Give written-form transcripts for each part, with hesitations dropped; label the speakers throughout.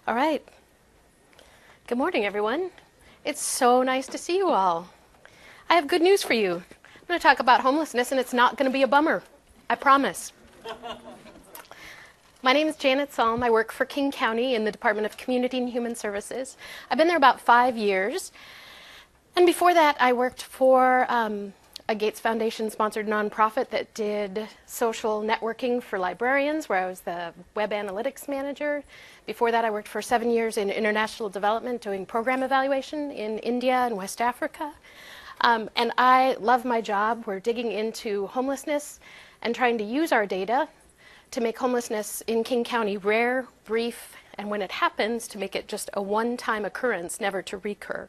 Speaker 1: All right. Good morning, everyone. It's so nice to see you all. I have good news for you. I'm going to talk about homelessness, and it's not going to be a bummer. I promise. My name is Janet Salm. I work for King County in the Department of Community and Human Services. I've been there about 5 years. And before that, I worked for a Gates Foundation-sponsored nonprofit that did social networking for librarians, where I was the web analytics manager. Before that, I worked for 7 years in international development doing program evaluation in India and West Africa. And I love my job. We're digging into homelessness and trying to use our data to make homelessness in King County rare, brief, and when it happens, to make it just a one-time occurrence, never to recur.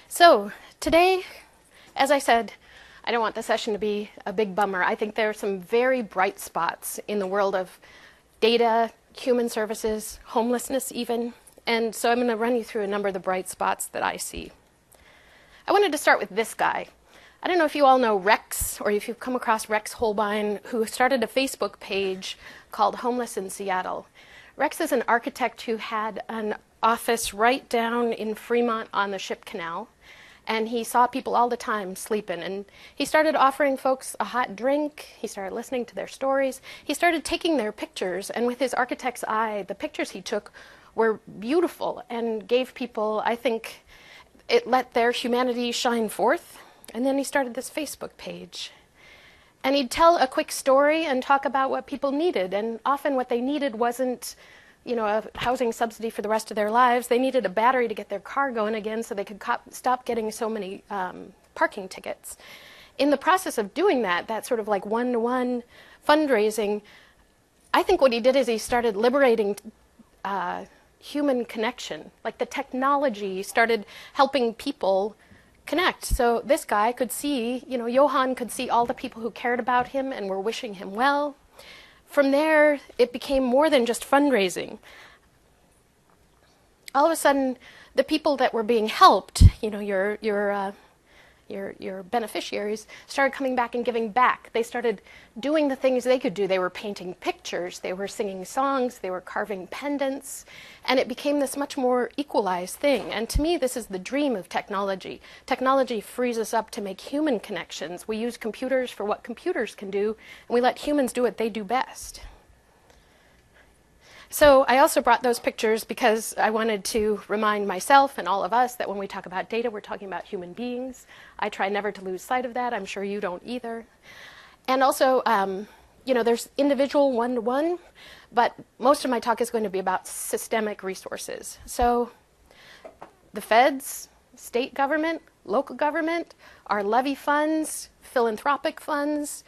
Speaker 1: So today, as I said, I don't want the session to be a big bummer. I think there are some very bright spots in the world of data, human services, homelessness even, and so I'm going to run you through a number of the bright spots that I see. I wanted to start with this guy. I don't know if you all know Rex, or if you've come across Rex Holbein, who started a Facebook page called Homeless in Seattle. Rex is an architect who had an office right down in Fremont on the Ship Canal, and he saw people all the time sleeping, and he started offering folks a hot drink. He started listening to their stories. He started taking their pictures, and with his architect's eye, the pictures he took were beautiful and gave people, I think, it let their humanity shine forth. And then he started this Facebook page. And he'd tell a quick story and talk about what people needed. And often what they needed wasn't, a housing subsidy for the rest of their lives. They needed a battery to get their car going again so they could stop getting so many parking tickets. In the process of doing that sort of like one-to-one fundraising, I think what he did is he started liberating human connection. Like the technology started helping people connect. So this guy could see, Johan could see all the people who cared about him and were wishing him well. From there, it became more than just fundraising. All of a sudden, the people that were being helped, your beneficiaries, started coming back and giving back. They started doing the things they could do. They were painting pictures, they were singing songs, they were carving pendants, and it became this much more equalized thing. And to me, this is the dream of technology. Technology frees us up to make human connections. We use computers for what computers can do, and we let humans do what they do best. So I also brought those pictures because I wanted to remind myself and all of us that when we talk about data, we're talking about human beings. I try never to lose sight of that. I'm sure you don't either. And also, there's individual one-to-one, but most of my talk is going to be about systemic resources. So the feds, state government, local government, our levy funds, philanthropic funds,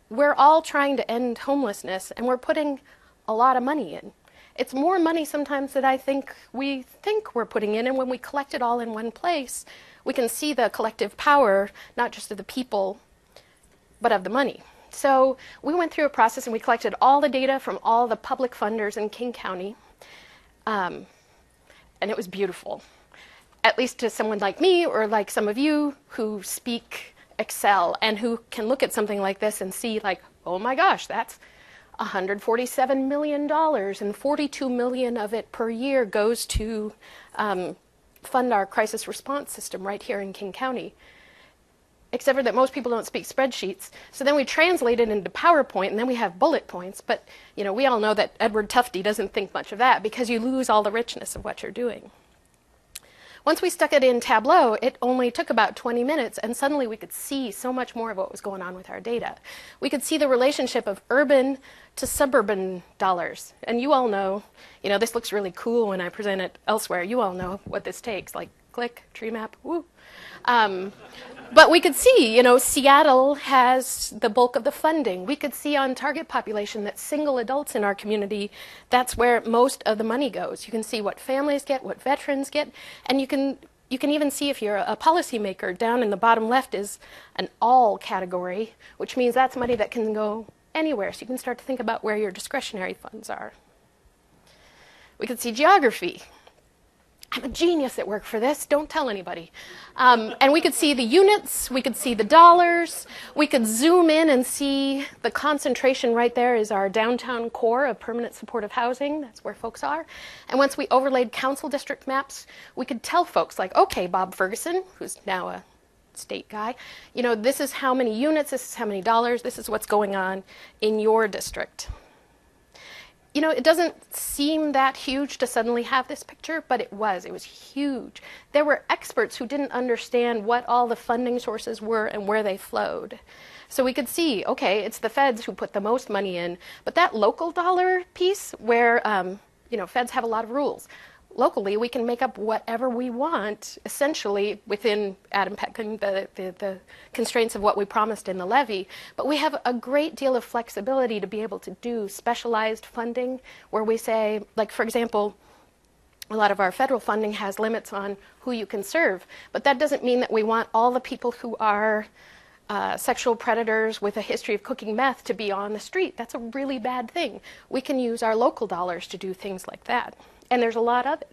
Speaker 1: we're all trying to end homelessness, and we're putting a lot of money in. It's more money sometimes than I think we think we're putting in, and when we collect it all in one place, we can see the collective power, not just of the people, but of the money. So we went through a process and we collected all the data from all the public funders in King County, and it was beautiful. At least to someone like me, or like some of you who speak Excel and who can look at something like this and see like, oh my gosh, that's $147 million, and 42 million of it per year goes to fund our crisis response system right here in King County. Except for that most people don't speak spreadsheets. So then we translate it into PowerPoint, and then we have bullet points. But we all know that Edward Tufte doesn't think much of that because you lose all the richness of what you're doing. Once we stuck it in Tableau, it only took about 20 minutes, and suddenly we could see so much more of what was going on with our data. We could see the relationship of urban to suburban dollars. And you all know, this looks really cool when I present it elsewhere. You all know what this takes, like click, tree map, woo. But we could see, Seattle has the bulk of the funding. We could see on target population that single adults in our community, that's where most of the money goes. You can see what families get, what veterans get, and you can even see if you're a policymaker. Down in the bottom left is an all category, which means that's money that can go anywhere. So you can start to think about where your discretionary funds are. We could see geography. I'm a genius at work for this, don't tell anybody. And we could see the units, we could see the dollars, we could zoom in and see the concentration right there is our downtown core of permanent supportive housing. That's where folks are. And once we overlaid council district maps, we could tell folks like, okay, Bob Ferguson, who's now a state guy, you know, this is how many units, this is how many dollars, this is what's going on in your district. You know, it doesn't seem that huge to suddenly have this picture, but it was huge. There were experts who didn't understand what all the funding sources were and where they flowed. So we could see, okay, it's the feds who put the most money in, but that local dollar piece where, you know, feds have a lot of rules. Locally, we can make up whatever we want, essentially within the constraints of what we promised in the levy. But we have a great deal of flexibility to be able to do specialized funding where we say, like, for example, a lot of our federal funding has limits on who you can serve. But that doesn't mean that we want all the people who are sexual predators with a history of cooking meth to be on the street. That's a really bad thing. We can use our local dollars to do things like that. And there's a lot of it.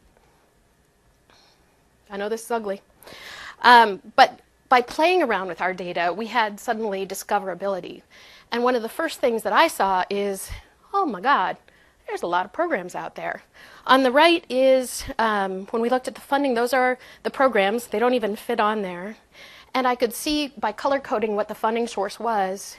Speaker 1: I know this is ugly. But by playing around with our data, we had suddenly discoverability. And one of the first things that I saw is, oh my God, there's a lot of programs out there. On the right is, when we looked at the funding, those are the programs. They don't even fit on there. And I could see by color coding what the funding source was.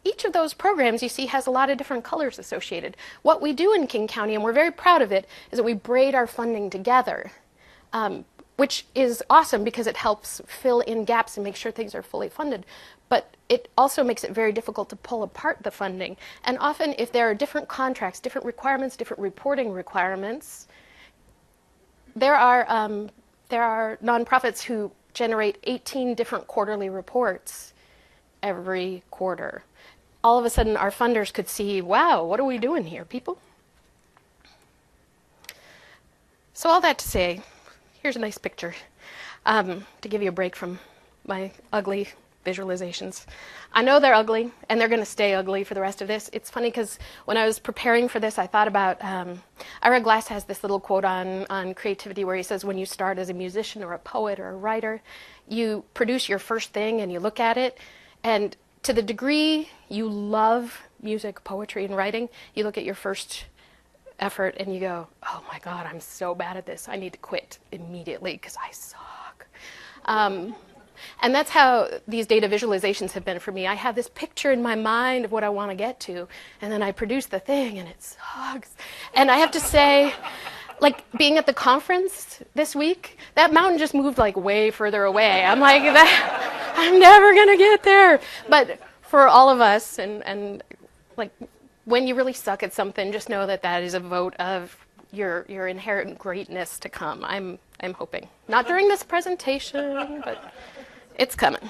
Speaker 1: Each of those programs, you see, has a lot of different colors associated. What we do in King County, and we're very proud of it, is that we braid our funding together, which is awesome because it helps fill in gaps and make sure things are fully funded. But it also makes it very difficult to pull apart the funding. And often, if there are different contracts, different requirements, different reporting requirements, there are nonprofits who generate 18 different quarterly reports every quarter. All of a sudden, our funders could see, wow, what are we doing here, people? So all that to say, here's a nice picture to give you a break from my ugly visualizations. I know they're ugly, and they're going to stay ugly for the rest of this. It's funny because when I was preparing for this, I thought about, Ira Glass has this little quote on creativity where he says, when you start as a musician or a poet or a writer, you produce your first thing and you look at it, and to the degree you love music, poetry, and writing, you look at your first effort and you go, oh my God, I'm so bad at this. I need to quit immediately because I suck. And that's how these data visualizations have been for me. I have this picture in my mind of what I want to get to, and then I produce the thing and it sucks. And I have to say, like being at the conference this week, that mountain just moved like way further away. I'm like, I'm never going to get there. But for all of us, and like when you really suck at something, just know that that is a vote of your inherent greatness to come. I'm hoping. Not during this presentation, but it's coming.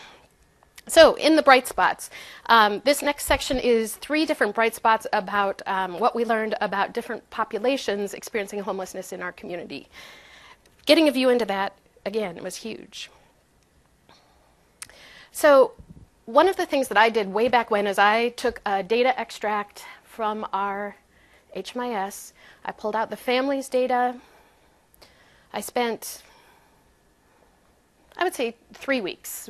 Speaker 1: So in the bright spots, this next section is 3 different bright spots about what we learned about different populations experiencing homelessness in our community. Getting a view into that, again, was huge. So one of the things that I did way back when is I took a data extract from our HMIS. I pulled out the families data. I spent, I would say, 3 weeks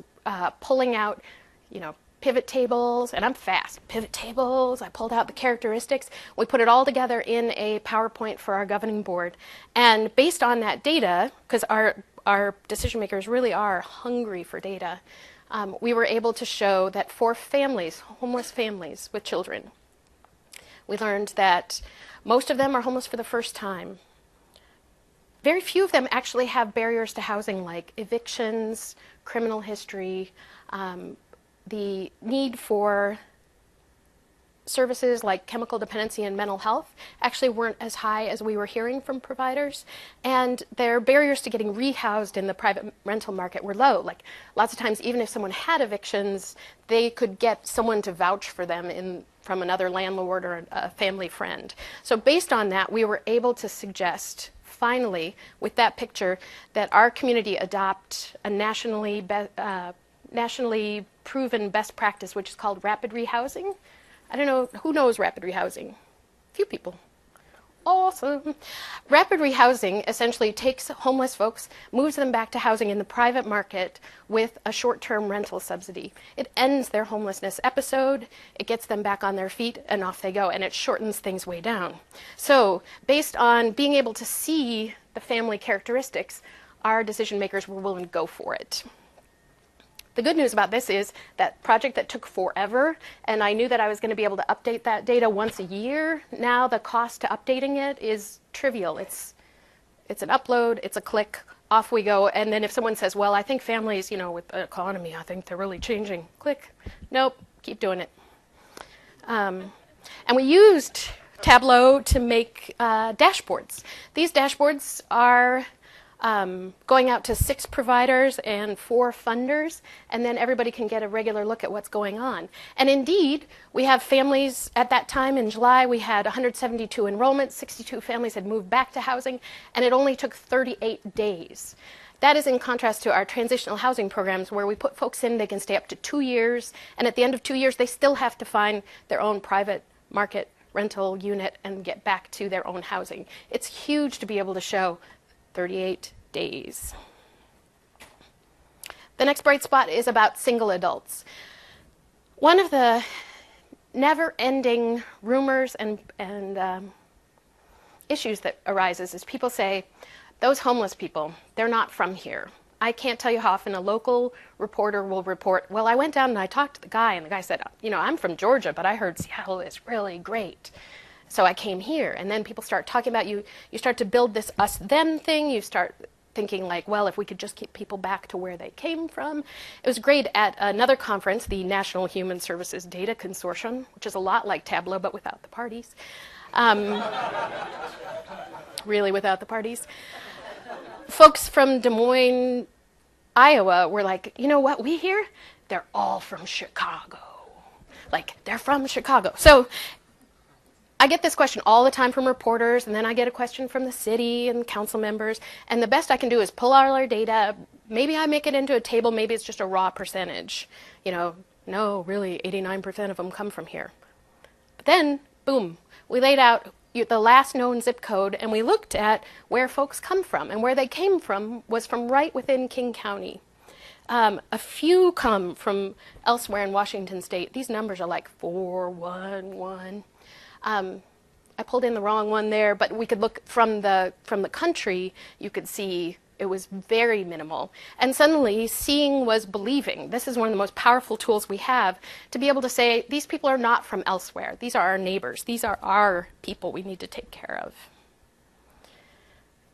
Speaker 1: pulling out, you know, pivot tables, and I'm fast. Pivot tables, I pulled out the characteristics. We put it all together in a PowerPoint for our governing board. And based on that data, because our decision makers really are hungry for data, we were able to show that for families, homeless families with children, we learned that most of them are homeless for the first time. Very few of them actually have barriers to housing like evictions, criminal history, the need for services like chemical dependency and mental health actually weren't as high as we were hearing from providers, and their barriers to getting rehoused in the private rental market were low. Like lots of times, even if someone had evictions, they could get someone to vouch for them from another landlord or a family friend. So based on that, we were able to suggest, finally, with that picture, that our community adopt a nationally proven best practice, which is called rapid rehousing. I don't know, who knows rapid rehousing? A few people. awesome. Rapid rehousing essentially takes homeless folks, moves them back to housing in the private market with a short-term rental subsidy. It ends their homelessness episode, it gets them back on their feet, and off they go, and it shortens things way down. So, based on being able to see the family characteristics, our decision makers were willing to go for it. The good news about this is that project that took forever, and I knew that I was going to be able to update that data once a year. Now the cost to updating it is trivial. It's an upload, it's a click, off we go. And then if someone says, well, I think families, with the economy, I think they're really changing. Click. Nope, keep doing it. And we used Tableau to make dashboards. These dashboards are going out to 6 providers and 4 funders, and then everybody can get a regular look at what's going on. And indeed, we have families at that time in July, we had 172 enrollments, 62 families had moved back to housing, and it only took 38 days. That is in contrast to our transitional housing programs where we put folks in, they can stay up to 2 years, and at the end of 2 years, they still have to find their own private market rental unit and get back to their own housing. It's huge to be able to show 38 days. The next bright spot is about single adults. One of the never-ending rumors and issues that arises is people say, those homeless people, they're not from here. I can't tell you how often a local reporter will report, well, I went down and I talked to the guy, and the guy said, I'm from Georgia, but I heard Seattle is really great. So I came here, and then people start talking about you start to build this us-them thing, you start thinking like, well, if we could just keep people back to where they came from. It was great at another conference, the National Human Services Data Consortium, which is a lot like Tableau, but without the parties. Really without the parties. Folks from Des Moines, Iowa were like, you know what we hear? They're all from Chicago. Like, they're from Chicago. So I get this question all the time from reporters, and then I get a question from the city and council members, and the best I can do is pull all our data. Maybe I make it into a table, maybe it's just a raw percentage. No, really, 89% of them come from here. But then, boom, we laid out the last known zip code, and we looked at where folks come from, and where they came from was from right within King County. A few come from elsewhere in Washington State. These numbers are like 411. I pulled in the wrong one there, but we could look from the country, you could see it was very minimal. And suddenly, seeing was believing. This is one of the most powerful tools we have to be able to say, these people are not from elsewhere. These are our neighbors. These are our people we need to take care of.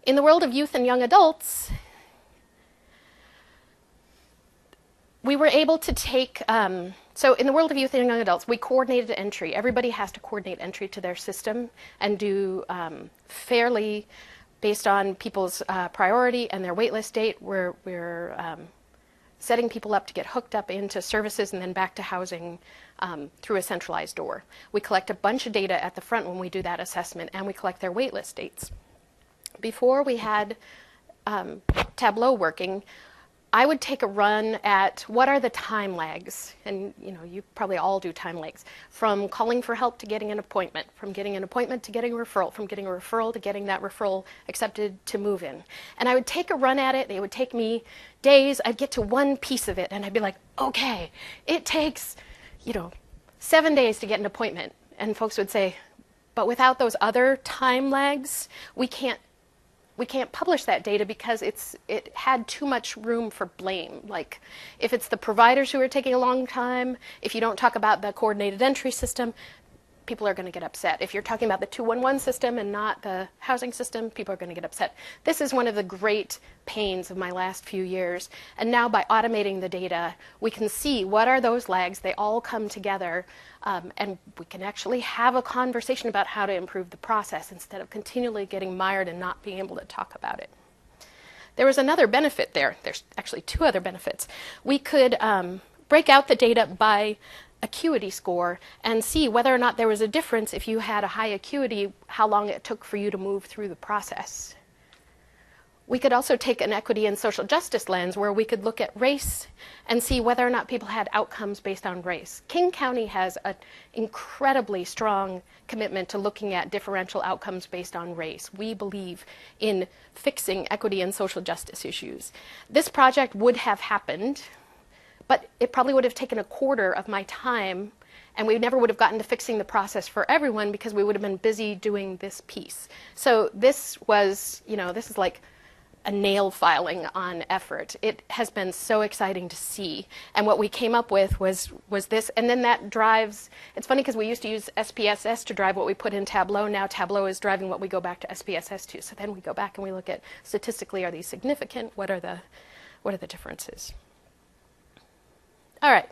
Speaker 1: In the world of youth and young adults, we were able to take, so in the world of youth and young adults, we coordinated entry. Everybody has to coordinate entry to their system and do fairly, based on people's priority and their waitlist date, we're setting people up to get hooked up into services and then back to housing through a centralized door. We collect a bunch of data at the front when we do that assessment, and we collect their waitlist dates. Before we had Tableau working, I would take a run at what are the time lags, and you probably all do time lags, from calling for help to getting an appointment, from getting an appointment to getting a referral, from getting a referral to getting that referral accepted to move in. And I would take a run at it. It would take me days. I'd get to one piece of it, and I'd be like, okay, it takes 7 days to get an appointment. And folks would say, but without those other time lags, we can't publish that data because it had too much room for blame. Like, if it's the providers who are taking a long time, if you don't talk about the coordinated entry system, people are going to get upset. If you're talking about the 211 system and not the housing system, people are going to get upset. This is one of the great pains of my last few years. And now by automating the data, we can see what are those lags. They all come together, and we can actually have a conversation about how to improve the process instead of continually getting mired and not being able to talk about it. There was another benefit there. There's actually 2 other benefits. We could break out the data by acuity score and see whether or not there was a difference if you had a high acuity, how long it took for you to move through the process. We could also take an equity and social justice lens where we could look at race and see whether or not people had outcomes based on race. King County has an incredibly strong commitment to looking at differential outcomes based on race. We believe in fixing equity and social justice issues. This project would have happened, but it probably would have taken a quarter of my time, and we never would have gotten to fixing the process for everyone because we would have been busy doing this piece. So this was, this is like a nail filing on effort. It has been so exciting to see. And what we came up with was this, and then that drives, it's funny because we used to use SPSS to drive what we put in Tableau. Now Tableau is driving what we go back to SPSS to. So then we go back and we look at statistically, are these significant? What are the differences? All right.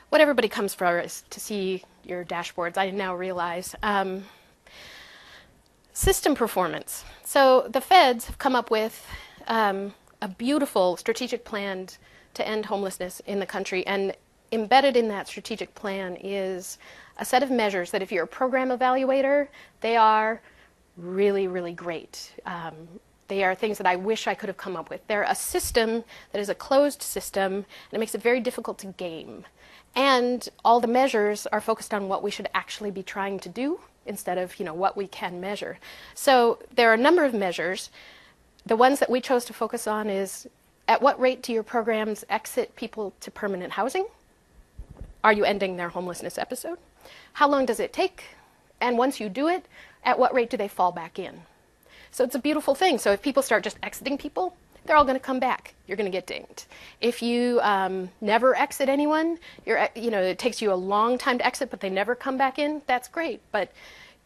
Speaker 1: What everybody comes for is to see your dashboards. I now realize. System performance. So the feds have come up with a beautiful strategic plan to end homelessness in the country, and embedded in that strategic plan is a set of measures that if you're a program evaluator, they are really, really great. They are things that I wish I could have come up with. They're a system that is a closed system, and it makes it very difficult to game. And all the measures are focused on what we should actually be trying to do instead of, what we can measure. So there are a number of measures. The ones that we chose to focus on is, at what rate do your programs exit people to permanent housing? Are you ending their homelessness episode? How long does it take? And once you do it, at what rate do they fall back in? So it's a beautiful thing. So if people start just exiting people, they're all going to come back. You're going to get dinged. If you never exit anyone, it takes you a long time to exit, but they never come back in, that's great. But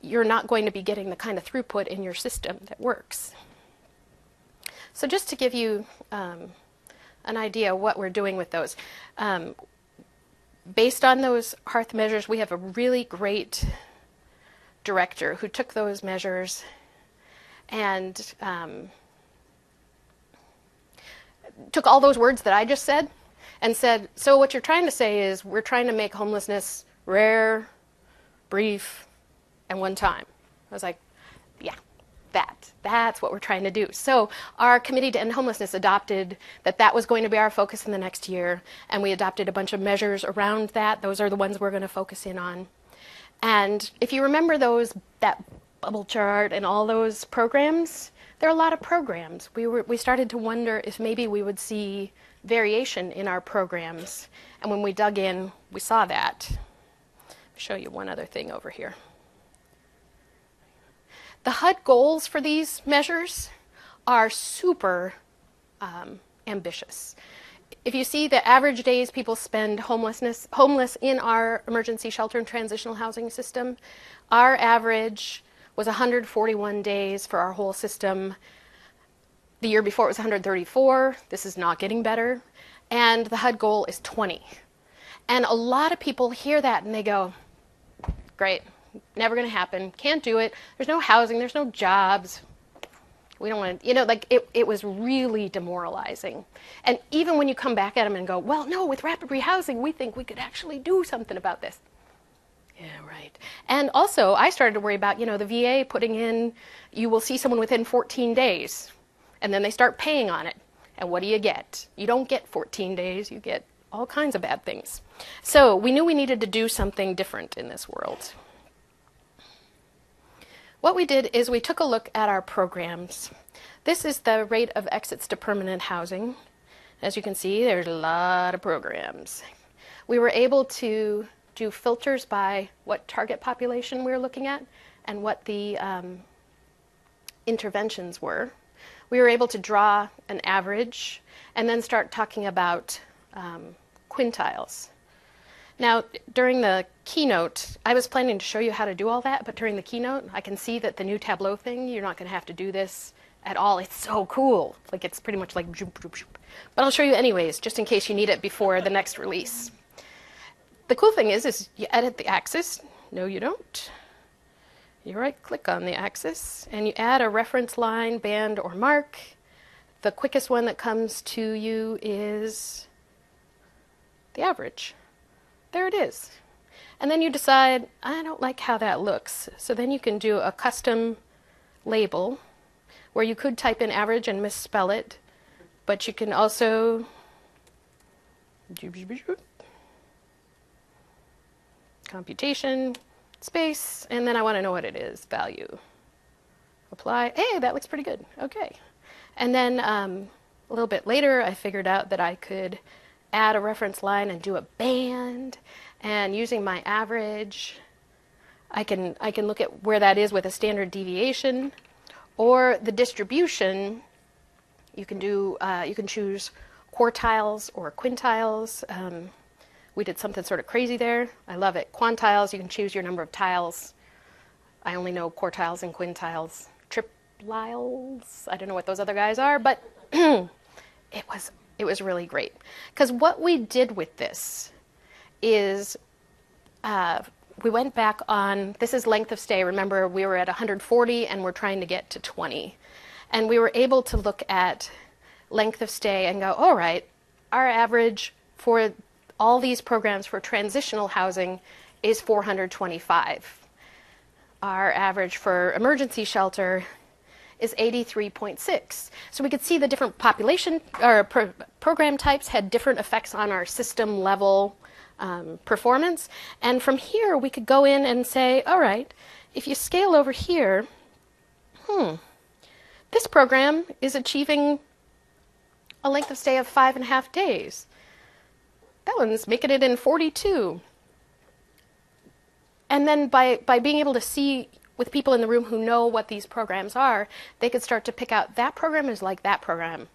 Speaker 1: you're not going to be getting the kind of throughput in your system that works. So just to give you an idea of what we're doing with those, based on those Hearth measures, we have a really great director who took those measures and took all those words that I just said and said, so what you're trying to say is we're trying to make homelessness rare, brief, and one time. I was like, yeah, that's what we're trying to do. So our Committee to End Homelessness adopted that was going to be our focus in the next year, and we adopted a bunch of measures around that. Those are the ones we're going to focus in on. And if you remember that bubble chart and all those programs, there are a lot of programs. We started to wonder if maybe we would see variation in our programs. And when we dug in, we saw that. I'll show you one other thing over here. The HUD goals for these measures are super ambitious. If you see the average days people spend homeless in our emergency shelter and transitional housing system, our average was 141 days for our whole system. The year before it was 134. This is not getting better. And the HUD goal is 20. And a lot of people hear that and they go, great, never going to happen, can't do it, there's no housing, there's no jobs. We don't want to, it was really demoralizing. And even when you come back at them and go, well, no, with rapid rehousing, we think we could actually do something about this. Yeah, right. And also, I started to worry about, the VA putting in, you will see someone within 14 days, and then they start paying on it. And what do you get? You don't get 14 days, you get all kinds of bad things. So we knew we needed to do something different in this world. What we did is we took a look at our programs. This is the rate of exits to permanent housing. As you can see, there's a lot of programs. We were able to do filters by what target population we were looking at and what the interventions were. We were able to draw an average and then start talking about quintiles. Now, during the keynote, I was planning to show you how to do all that, but during the keynote, I can see that the new Tableau thing, you're not going to have to do this at all. It's so cool. It's pretty much like zoop, zoop, zoop. But I'll show you anyways, just in case you need it before the next release. The cool thing is you edit the axis. No, you don't. You right-click on the axis, and you add a reference line, band, or mark. The quickest one that comes to you is the average. There it is. And then you decide, I don't like how that looks. So then you can do a custom label where you could type in average and misspell it, but you can also computation, space, and then I want to know what it is, value. Apply. Hey, that looks pretty good. Okay. And then a little bit later, I figured out that I could add a reference line and do a band. And using my average, I can look at where that is with a standard deviation. Or the distribution, you can choose quartiles or quintiles. We did something sort of crazy there. I love it. Quantiles, you can choose your number of tiles. I only know quartiles and quintiles. Tripliles, I don't know what those other guys are, but it was really great. Because what we did with this is we went back on, this is length of stay. Remember, we were at 140 and we're trying to get to 20. And we were able to look at length of stay and go, all right, our average for all these programs for transitional housing is 425. Our average for emergency shelter is 83.6. So we could see the different population or program types had different effects on our system level performance. And from here, we could go in and say, all right, if you scale over here, this program is achieving a length of stay of 5.5 days. That one's making it in 42. And then by being able to see with people in the room who know what these programs are, they could start to pick out that program is like that program.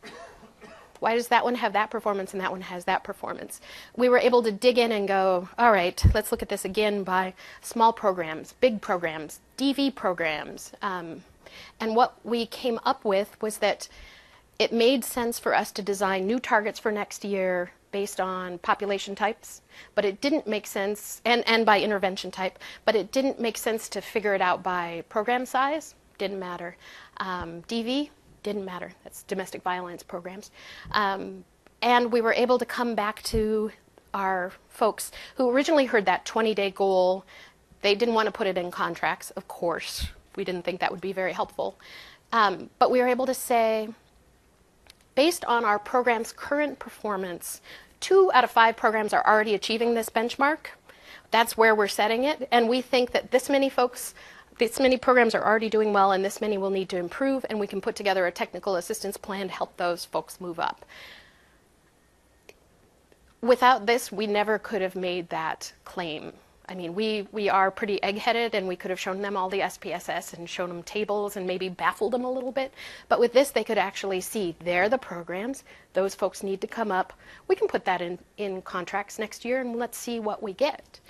Speaker 1: Why does that one have that performance and that one has that performance? We were able to dig in and go, all right, let's look at this again by small programs, big programs, DV programs. And what we came up with was that it made sense for us to design new targets for next year based on population types, but it didn't make sense, and by intervention type, but it didn't make sense to figure it out by program size. Didn't matter. DV, didn't matter. That's domestic violence programs. And we were able to come back to our folks who originally heard that 20-day goal. They didn't want to put it in contracts, of course. We didn't think that would be very helpful. But we were able to say, based on our program's current performance, 2 out of 5 programs are already achieving this benchmark. That's where we're setting it. And we think that this many programs are already doing well, and this many will need to improve, and we can put together a technical assistance plan to help those folks move up. Without this, we never could have made that claim. I mean, we are pretty egg-headed, and we could have shown them all the SPSS and shown them tables and maybe baffled them a little bit. But with this, they could actually see they're the programs. Those folks need to come up. We can put that in contracts next year, and let's see what we get.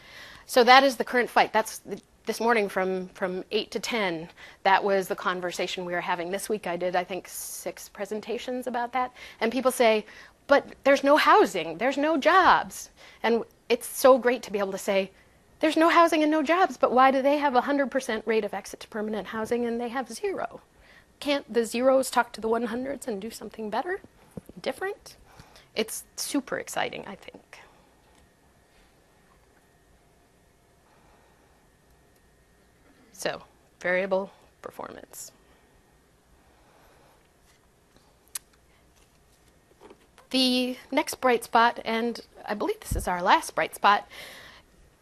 Speaker 1: So that is the current fight. That's this morning from 8 to 10. That was the conversation we were having. This week I did, I think, 6 presentations about that. And people say, but there's no housing. There's no jobs. And it's so great to be able to say, there's no housing and no jobs, but why do they have a 100% rate of exit to permanent housing and they have 0? Can't the zeros talk to the 100s and do something better, different? It's super exciting, I think. So, variable performance. The next bright spot, and I believe this is our last bright spot,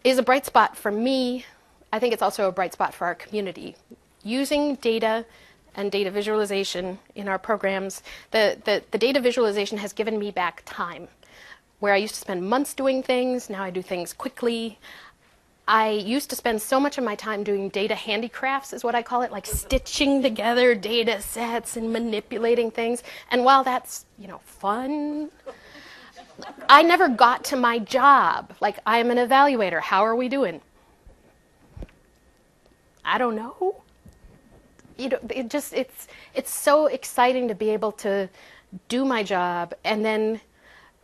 Speaker 1: is a bright spot for me. I think it's also a bright spot for our community. Using data and data visualization in our programs, the data visualization has given me back time. Where I used to spend months doing things, now I do things quickly. I used to spend so much of my time doing data handicrafts, is what I call it, like stitching together data sets and manipulating things. And while that's, fun, I never got to my job. Like, I'm an evaluator. How are we doing? I don't know. It's so exciting to be able to do my job and then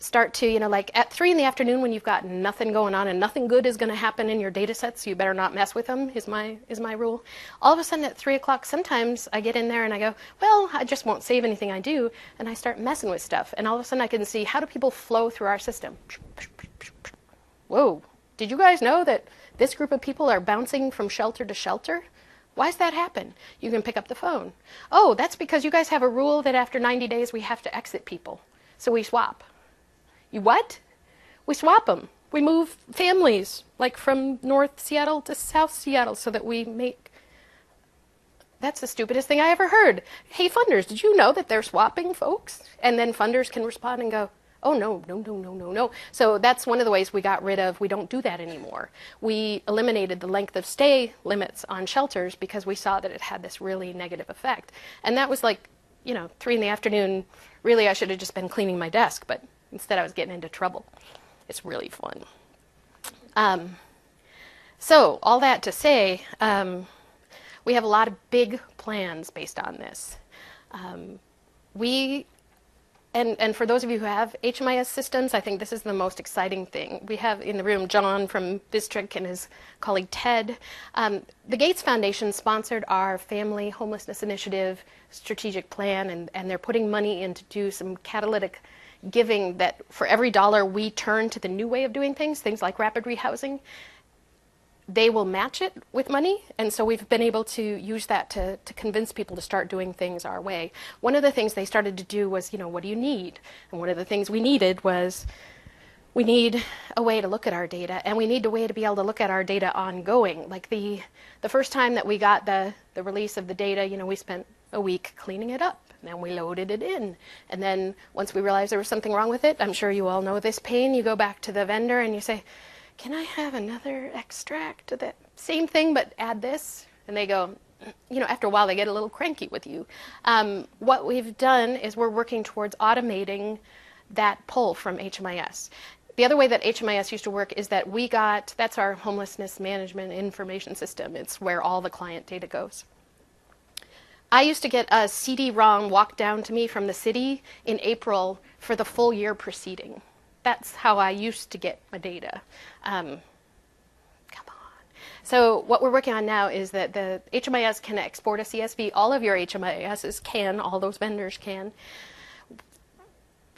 Speaker 1: start to, like at 3 in the afternoon when you've got nothing going on and nothing good is going to happen in your data sets, so you better not mess with them, is my rule. All of a sudden at 3 o'clock, sometimes I get in there and I go, well, I just won't save anything I do, and I start messing with stuff. And all of a sudden I can see, how do people flow through our system? Whoa, did you guys know that this group of people are bouncing from shelter to shelter? Why does that happen? You can pick up the phone. Oh, that's because you guys have a rule that after 90 days we have to exit people. So we swap. You what? We swap them. We move families, like from North Seattle to South Seattle, so that we make... That's the stupidest thing I ever heard. Hey, funders, did you know that they're swapping folks? And then funders can respond and go, oh, no. So that's one of the ways we got rid of, we don't do that anymore. We eliminated the length of stay limits on shelters because we saw that it had this really negative effect. And that was like, 3 p.m. Really, I should have just been cleaning my desk, but instead I was getting into trouble. It's really fun. So all that to say, we have a lot of big plans based on this. And for those of you who have HMIS systems, I think this is the most exciting thing. We have in the room John from Bistric and his colleague Ted. The Gates Foundation sponsored our Family Homelessness Initiative strategic plan, and they're putting money in to do some catalytic giving that for every dollar we turn to the new way of doing things like rapid rehousing, they will match it with money. And so we've been able to use that to convince people to start doing things our way. One of the things they started to do was, what do you need? And one of the things we needed was, we need a way to look at our data, and we need a way to be able to look at our data ongoing. Like the first time that we got the release of the data, we spent a week cleaning it up. And then we loaded it in. And then once we realized there was something wrong with it, I'm sure you all know this pain, you go back to the vendor and you say, can I have another extract of that same thing but add this? And they go, after a while they get a little cranky with you. What we've done is we're working towards automating that pull from HMIS. The other way that HMIS used to work is that that's our homelessness management information system. It's where all the client data goes. I used to get a CD-ROM walked down to me from the city in April for the full year preceding. That's how I used to get my data. Come on. So what we're working on now is that the HMIS can export a CSV. All of your HMISs can, all those vendors can.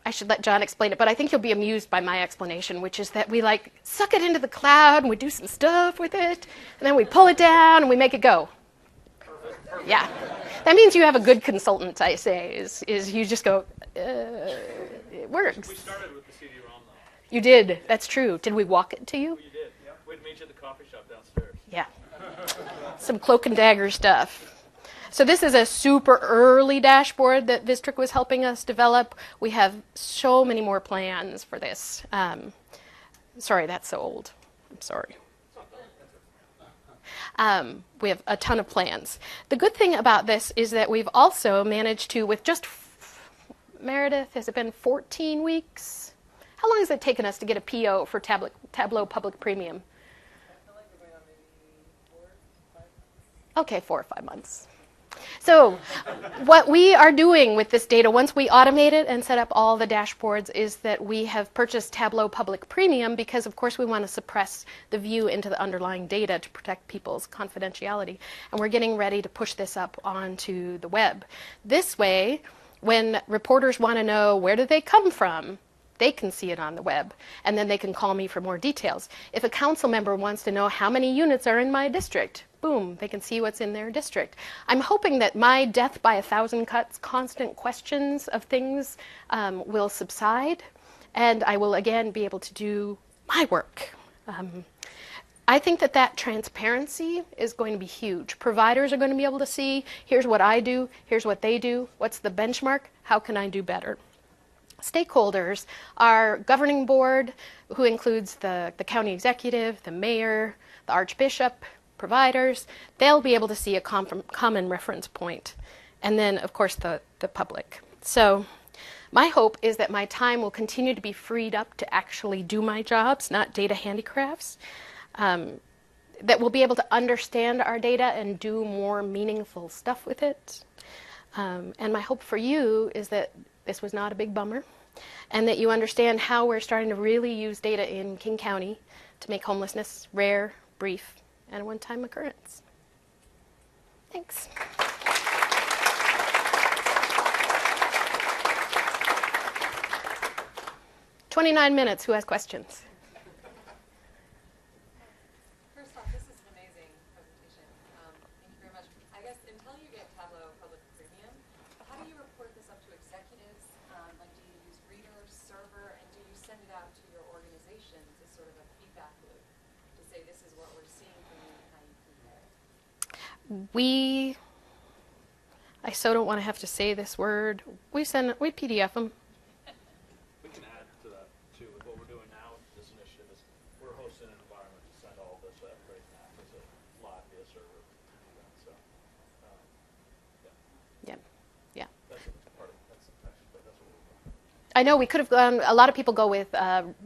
Speaker 1: I should let John explain it, but I think you'll be amused by my explanation, which is that we suck it into the cloud and we do some stuff with it, and then we pull it down and we make it go. Perfect. Yeah. That means you have a good consultant, I say, is you just go, it works.
Speaker 2: We started with the CD-ROM, though.
Speaker 1: You did. That's true. Did we walk it to you?
Speaker 2: You did. Yeah. We'd meet you at the coffee shop downstairs.
Speaker 1: Yeah. Some cloak and dagger stuff. So this is a super early dashboard that Bistric was helping us develop. We have so many more plans for this. Sorry, that's so old. I'm sorry. We have a ton of plans. The good thing about this is that we've also managed to, with just, Meredith, has it been 14 weeks? How long has it taken us to get a PO for Tableau Public Premium?
Speaker 3: I feel like we're going on maybe 4 or 5 months.
Speaker 1: Okay, 4 or 5 months. So what we are doing with this data, once we automate it and set up all the dashboards, is that we have purchased Tableau Public Premium because, of course, we want to suppress the view into the underlying data to protect people's confidentiality. And we're getting ready to push this up onto the web. This way, when reporters want to know where did they come from, they can see it on the web, and then they can call me for more details. If a council member wants to know how many units are in my district, boom, they can see what's in their district. I'm hoping that my death by 1,000 cuts, constant questions of things will subside, and I will again be able to do my work. I think that transparency is going to be huge. Providers are going to be able to see, here's what I do, here's what they do, what's the benchmark, how can I do better? Stakeholders, our governing board, who includes the county executive, the mayor, the archbishop, providers, they'll be able to see a common reference point. And then, of course, the public. So my hope is that my time will continue to be freed up to actually do my jobs, not data handicrafts, that we'll be able to understand our data and do more meaningful stuff with it. And my hope for you is that this was not a big bummer, and that you understand how we're starting to really use data in King County to make homelessness rare, brief, and a one-time occurrence. Thanks. "29 minutes. Who has questions?"
Speaker 3: First off, this is an amazing presentation. Thank you very much
Speaker 4: questions as sort of a feedback loop to say this is what we're seeing from you and how you compare it?
Speaker 1: I so don't want to have to say this word. We PDF them.
Speaker 2: We can add to that too. With what we're doing now, this initiative is we're hosting an environment to send all of this so everybody can access it live via server. So,
Speaker 1: Yeah. Yeah.
Speaker 2: that's part of that's actually that's what we're doing.
Speaker 1: I know we could have gone, a lot of people go with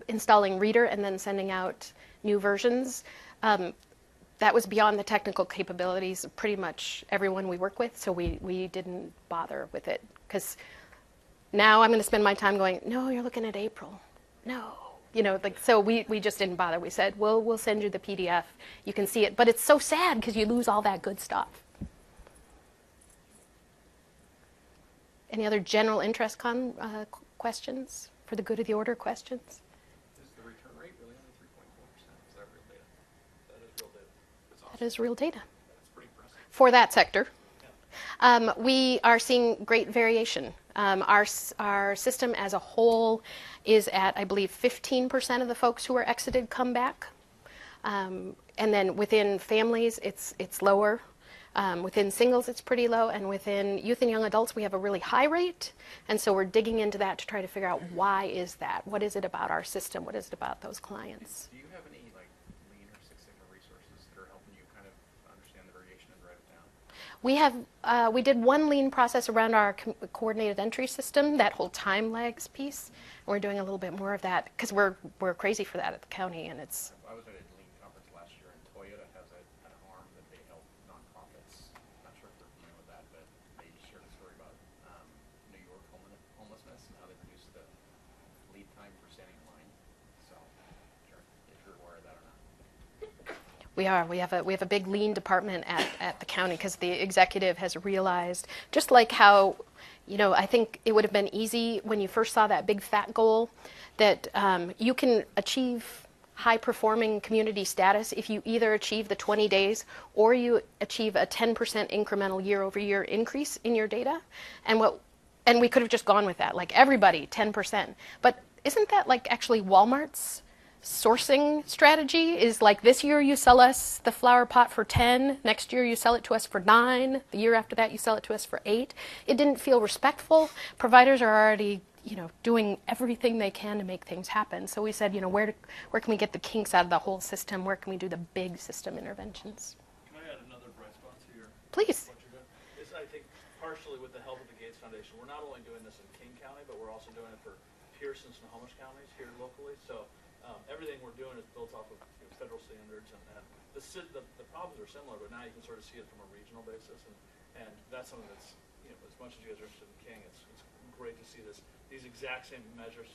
Speaker 1: installing Reader and then sending out new versions. That was beyond the technical capabilities of pretty much everyone we work with, so we didn't bother with it. Because now I'm going to spend my time going, no, you're looking at April. No. So we just didn't bother. We said, well, we'll send you the PDF. You can see it. But it's so sad because you lose all that good stuff. Any other general interest questions? For the good of the order, questions?
Speaker 5: Is the return rate really only 3.4%? Is that real data?
Speaker 2: That is real data.
Speaker 5: That's awesome.
Speaker 1: That is real data.
Speaker 5: That's pretty impressive.
Speaker 1: For that sector. We are seeing great variation. Our system as a whole is at, I believe, 15% of the folks who are exited come back. And then within families, it's lower. Within singles, it's pretty low. And within youth and young adults, we have a really high rate. And so we're digging into that to try to figure out why is that? What is it about our system? What is it about those clients?
Speaker 5: Do you have any Lean or Six Sigma resources that are helping you kind of understand the variation and write it down?
Speaker 1: We did one lean process around our coordinated entry system, that whole time lags piece. And we're doing a little bit more of that because we're crazy for that at the county, and it's.
Speaker 5: I was at a Lean conference last year, and Toyota has an arm that they help nonprofits. Not sure if you're familiar with that, but they shared a story about New York homelessness and how they reduced the lead time for standing in line. So, if you're aware of that or not.
Speaker 1: We are. We have a big lean department at the county because the executive has realized, just like how, I think it would have been easy when you first saw that big fat goal, that you can achieve high-performing community status if you either achieve the 20 days or you achieve a 10% incremental year-over-year increase in your data. And we could have just gone with that, like everybody, 10%. But isn't that like actually Walmart's sourcing strategy? Is like this year you sell us the flower pot for 10, next year you sell it to us for 9, the year after that you sell it to us for 8. It didn't feel respectful. Providers are already doing everything they can to make things happen. So we said, where can we get the kinks out of the whole system? Where can we do the big system interventions?
Speaker 2: Can I add another bright spot to your
Speaker 1: Please.
Speaker 2: what you're doing? Is I think partially with the help of the Gates Foundation, we're not only doing this in King County, but we're also doing it for Pierce and Snohomish counties here locally. So everything we're doing is built off of federal standards, and the problems are similar, but now you can sort of see it from a regional basis, and that's something that's as much as you guys are interested in King, it's great to see these exact same measures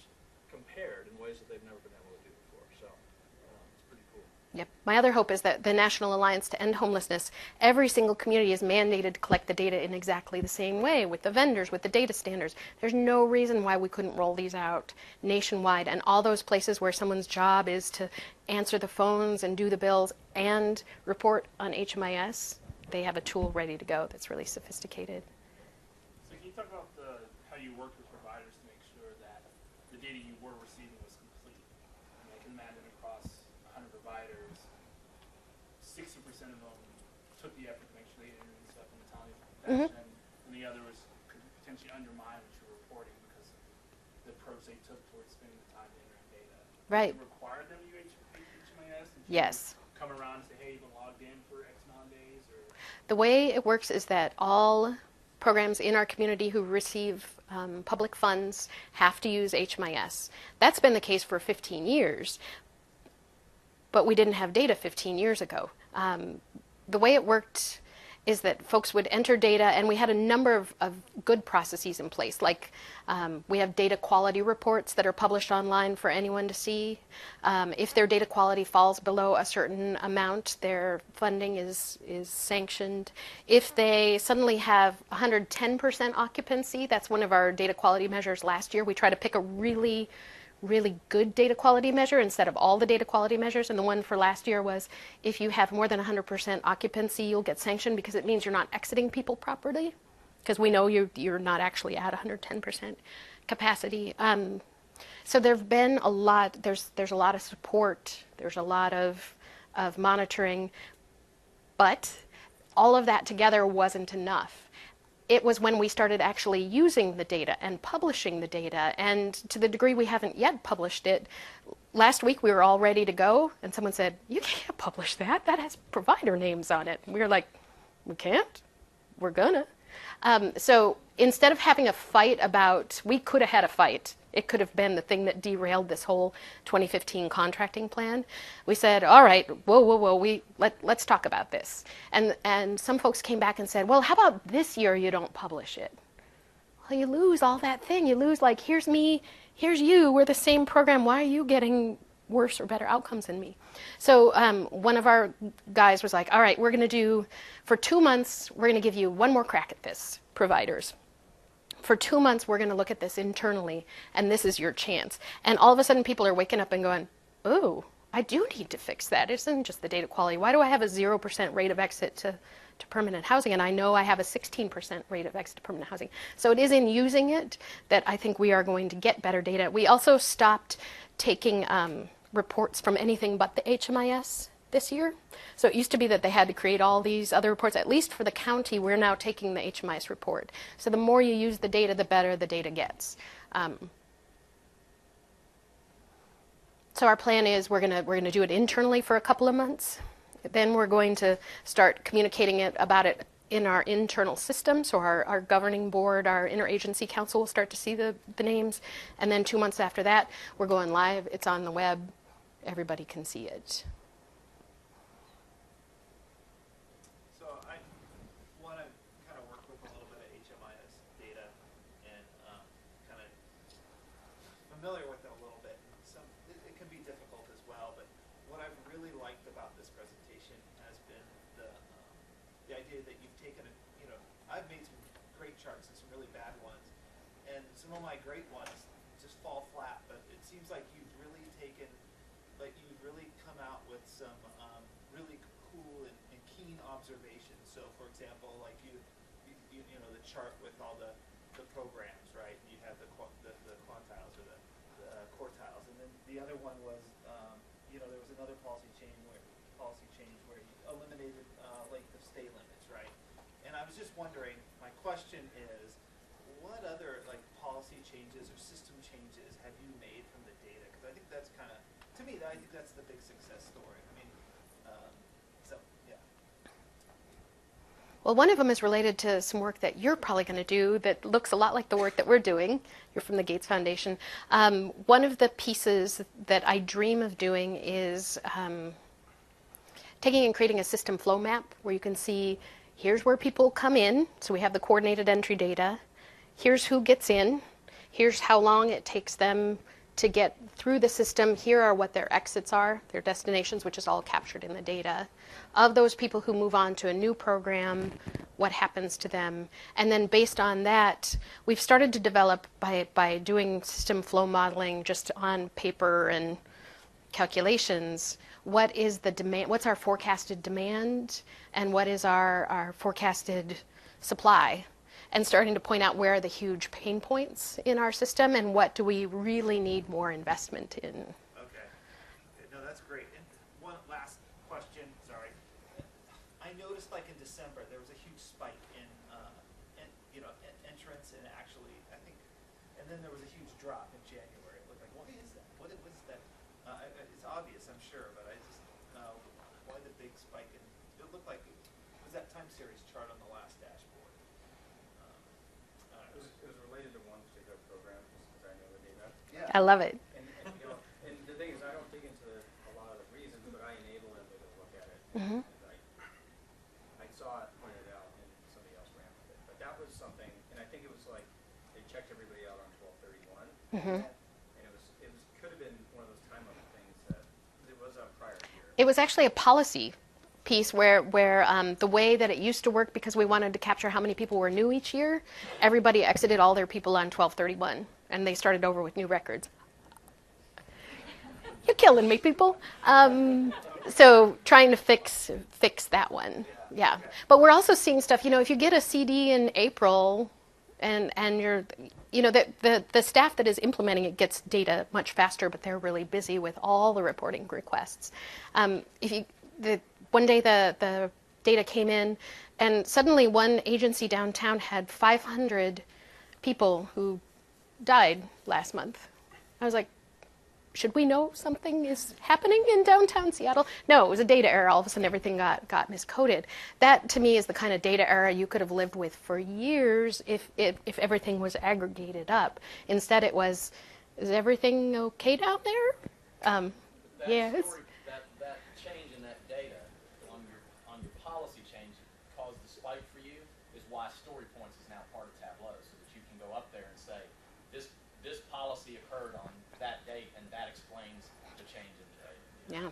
Speaker 2: compared in ways that they've never been able to do before. So it's pretty cool.
Speaker 1: Yep. My other hope is that the National Alliance to End Homelessness, every single community is mandated to collect the data in exactly the same way with the vendors, with the data standards. There's no reason why we couldn't roll these out nationwide. And all those places where someone's job is to answer the phones and do the bills and report on HMIS, they have a tool ready to go that's really sophisticated.
Speaker 6: So can you talk about how you worked with providers to make sure that the data you were receiving was complete? I can imagine across 100 providers, 60% of them took the effort to make sure they entered and stuff in a timely fashion, and the others could potentially undermine what you're reporting because of the approach they took towards spending the time entering data.
Speaker 1: Right.
Speaker 6: Does it require HMIS?
Speaker 1: Yes.
Speaker 6: Come around and say, hey, you've been logged in for X amount of days? Or?
Speaker 1: The way it works is that all programs in our community who receive public funds have to use HMIS. That's been the case for 15 years, but we didn't have data 15 years ago. The way it worked is that folks would enter data, and we had a number of good processes in place. Like we have data quality reports that are published online for anyone to see. If their data quality falls below a certain amount, their funding is sanctioned. If they suddenly have 110% occupancy, that's one of our data quality measures last year. We try to pick a really good data quality measure instead of all the data quality measures. And the one for last year was if you have more than 100% occupancy, you'll get sanctioned because it means you're not exiting people properly, because we know you're not actually at 110% capacity. So there've been a lot. There's a lot of support. There's a lot of monitoring, but all of that together wasn't enough. It was when we started actually using the data and publishing the data, and to the degree we haven't yet published it. Last week we were all ready to go, and someone said, "You can't publish that. That has provider names on it." We were like, "We can't. We're gonna." So instead of having a fight about, we could have had a fight. It could have been the thing that derailed this whole 2015 contracting plan. We said, all right, whoa, let's talk about this. And some folks came back and said, well, how about this year you don't publish it? Well, you lose all that thing. You lose, like, here's me, here's you, we're the same program. Why are you getting worse or better outcomes than me? So one of our guys was like, all right, we're going to do, for 2 months, we're going to give you one more crack at this, providers. For 2 months, we're going to look at this internally, and this is your chance. And all of a sudden, people are waking up and going, oh, I do need to fix that. It isn't just the data quality. Why do I have a 0% rate of exit to permanent housing? And I know I have a 16% rate of exit to permanent housing. So it is in using it that I think we are going to get better data. We also stopped taking reports from anything but the HMIS this year. So it used to be that they had to create all these other reports. At least for the county, we're now taking the HMIS report. So the more you use the data, the better the data gets. So our plan is we're gonna do it internally for a couple of months. Then we're going to start communicating about it in our internal system. So our governing board, our interagency council will start to see the names. And then 2 months after that, we're going live. It's on the web. Everybody can see it.
Speaker 7: So I want to kind of work with a little bit of HMIS data and kind of familiar with it a little bit. It can be difficult as well, but what I've really liked about this presentation has been the idea that you've taken I've made some great charts and some really bad ones, and some of my great ones just fall flat, but it seems like you've really come out with some really cool and keen observations. So for example, like you know the chart with all the programs, right? You have the quantiles or the quartiles, and then the other one was there was another policy change where you eliminated length of stay limits, right? And I was just wondering, my question is, what other policy changes or system changes have you made from the data? Because I think that's kind of, to me, I think that's the big success story. I mean, so yeah.
Speaker 1: Well, one of them is related to some work that you're probably going to do that looks a lot like the work that we're doing. You're from the Gates Foundation. One of the pieces that I dream of doing is taking and creating a system flow map where you can see, here's where people come in. So we have the coordinated entry data. Here's who gets in. Here's how long it takes them to get through the system. Here are what their exits are, their destinations, which is all captured in the data. Of those people who move on to a new program, what happens to them? And then based on that, we've started to develop by doing system flow modeling just on paper and calculations, what is the demand, what's our forecasted demand, and what is our forecasted supply? And starting to point out where are the huge pain points in our system and what do we really need more investment in.
Speaker 7: Okay. No, that's great. And one last question, sorry. I noticed in December there was a huge spike in entrance and actually, I think, and then there was a huge drop in January. It looked like, what is that? What is that? It's obvious, I'm sure, but I just, why the big spike in, it looked like, it was that time series chart on the last dashboard.
Speaker 5: It was related to one particular program, just because I know the data.
Speaker 7: Yeah.
Speaker 1: I love it.
Speaker 5: And the thing is, I don't dig into a lot of the reasons, but I enable them to look at it.
Speaker 1: Mm-hmm.
Speaker 5: I saw it pointed out, and somebody else ran with it. But that was something, and I think it was like they checked everybody out on 12/31,
Speaker 1: Mm-hmm.
Speaker 5: and it could have been one of those time limit things that it was a prior year.
Speaker 1: It was actually a policy piece where the way that it used to work, because we wanted to capture how many people were new each year, everybody exited all their people on 12/31, and they started over with new records. You're killing me, people. So trying to fix that one, yeah. But we're also seeing stuff. If you get a CD in April, And you're, you know, the staff that is implementing it gets data much faster, but they're really busy with all the reporting requests. One day the data came in, and suddenly one agency downtown had 500 people who died last month. I was like, should we know something is happening in downtown Seattle? No, it was a data error. All of a sudden, everything got miscoded. That, to me, is the kind of data error you could have lived with for years if everything was aggregated up. Instead, it was, is everything okay down there?
Speaker 5: That
Speaker 1: Yes.
Speaker 5: story, that change in that data on your policy change caused the spike for you is why story points is now part of Tableau, so that you can go up there and say, this policy occurred on that date, and that explains the change in the data.
Speaker 1: Yeah.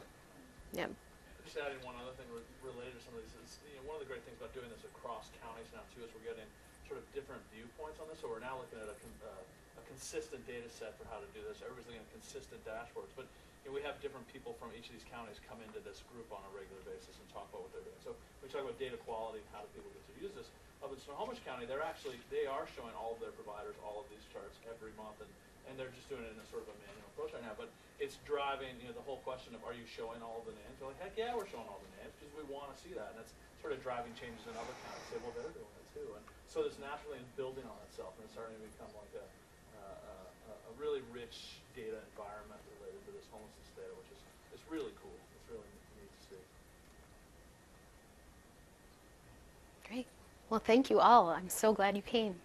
Speaker 1: Yeah.
Speaker 2: Just adding one other thing related to some of these is, you know, one of the great things about doing this across counties now too is we're getting sort of different viewpoints on this. So we're now looking at a consistent data set for how to do this. Everybody's looking at consistent dashboards, but you know, we have different people from each of these counties come into this group on a regular basis and talk about what they're doing. So we talk about data quality and how do people get to use this. Up in Snohomish County, they are showing all of their providers all of these charts every month, and they're just doing it in a sort of a manual approach right now. But it's driving, you know, the whole question of, are you showing all of the names? They're like, heck yeah, we're showing all the names because we want to see that, and that's sort of driving changes in other counties. Say, well, they're doing it too, and so it's naturally building on itself, and it's starting to become like a really rich data environment related to this homelessness data, which is it's really cool. It's really neat to see.
Speaker 1: Great. Well, thank you all. I'm so glad you came.